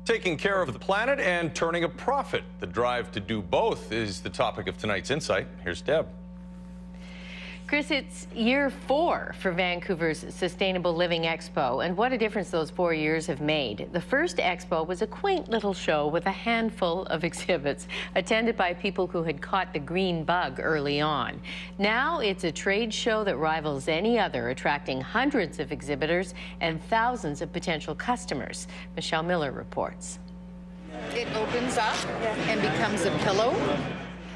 Taking care of the planet and turning a profit. The drive to do both is the topic of tonight's Insight. Here's Deb. Chris, it's year 4 for Vancouver's Sustainable Living Expo, and what a difference those 4 years have made. The first expo was a quaint little show with a handful of exhibits, attended by people who had caught the green bug early on. Now it's a trade show that rivals any other, attracting hundreds of exhibitors and thousands of potential customers. Michelle Miller reports. It opens up and becomes a pillow.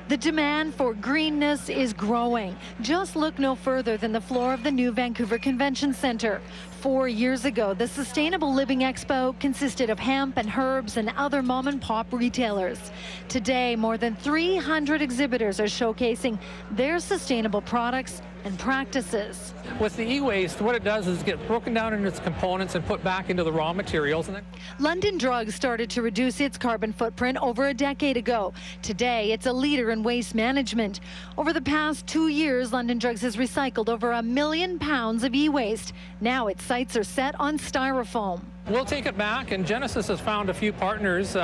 The demand for greenness is growing. Just look no further than the floor of the new Vancouver Convention Centre. 4 years ago, the Sustainable Living Expo consisted of hemp and herbs and other mom-and-pop retailers. Today, more than 300 exhibitors are showcasing their sustainable products and practices. With the e-waste, what it does is get broken down into its components and put back into the raw materials. And then London Drugs started to reduce its carbon footprint over a decade ago. Today, it's a leader in waste management. Over the past 2 years, London Drugs has recycled over 1 million pounds of e-waste. Now its sights are set on styrofoam. we'll take it back, and Genesis has found a few partners.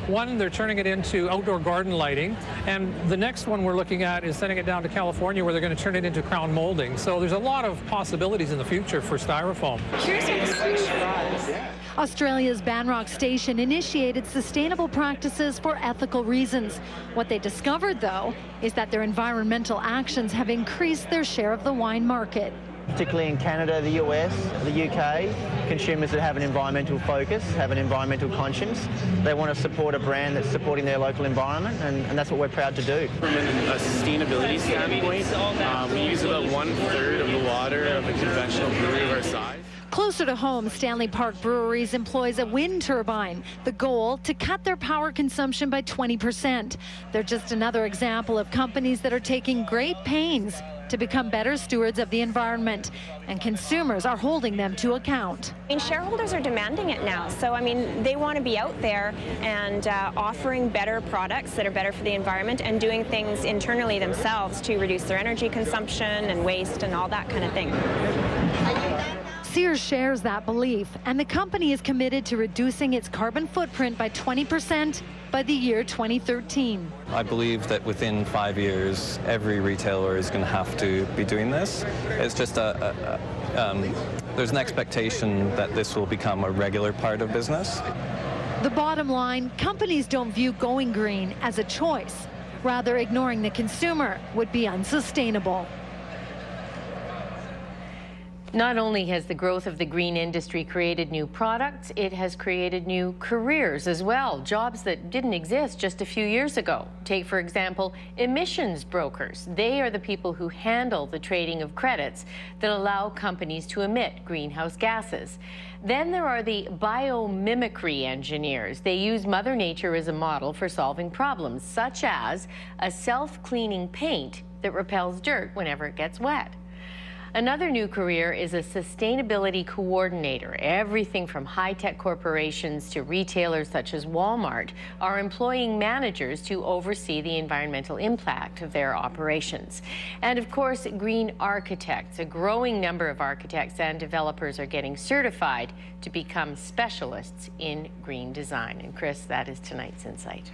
One, they're turning it into outdoor garden lighting, and the next one we're looking at is sending it down to California, where they're going to turn it into crown molding. So there's a lot of possibilities in the future for styrofoam. Here's what the switch was. Australia's Banrock Station initiated sustainable practices for ethical reasons. What they discovered, though, is that their environmental actions have increased their share of the wine market. Particularly in Canada, the US, the UK, consumers that have an environmental focus, have an environmental conscience. They want to support a brand that's supporting their local environment, and that's what we're proud to do. From a sustainability standpoint, we use about 1/3 of the water of a conventional brewery of our size. Closer to home, Stanley Park Breweries employs a wind turbine. The goal, to cut their power consumption by 20%. They're just another example of companies that are taking great pains to become better stewards of the environment, and consumers are holding them to account. I mean, shareholders are demanding it now, so I mean, they want to be out there and offering better products that are better for the environment and doing things internally themselves to reduce their energy consumption and waste and all that kind of thing. Sears shares that belief, and the company is committed to reducing its carbon footprint by 20% by the year 2013. I believe that within 5 years, every retailer is going to have to be doing this. It's just there's an expectation that this will become a regular part of business. The bottom line, companies don't view going green as a choice. Rather, ignoring the consumer would be unsustainable. Not only has the growth of the green industry created new products, it has created new careers as well, jobs that didn't exist just a few years ago. Take, for example, emissions brokers. They are the people who handle the trading of credits that allow companies to emit greenhouse gases. Then there are the biomimicry engineers. They use Mother Nature as a model for solving problems, such as a self-cleaning paint that repels dirt whenever it gets wet. Another new career is a sustainability coordinator. Everything from high-tech corporations to retailers such as Walmart are employing managers to oversee the environmental impact of their operations. And of course, green architects. A growing number of architects and developers are getting certified to become specialists in green design. And Chris, that is tonight's Insight.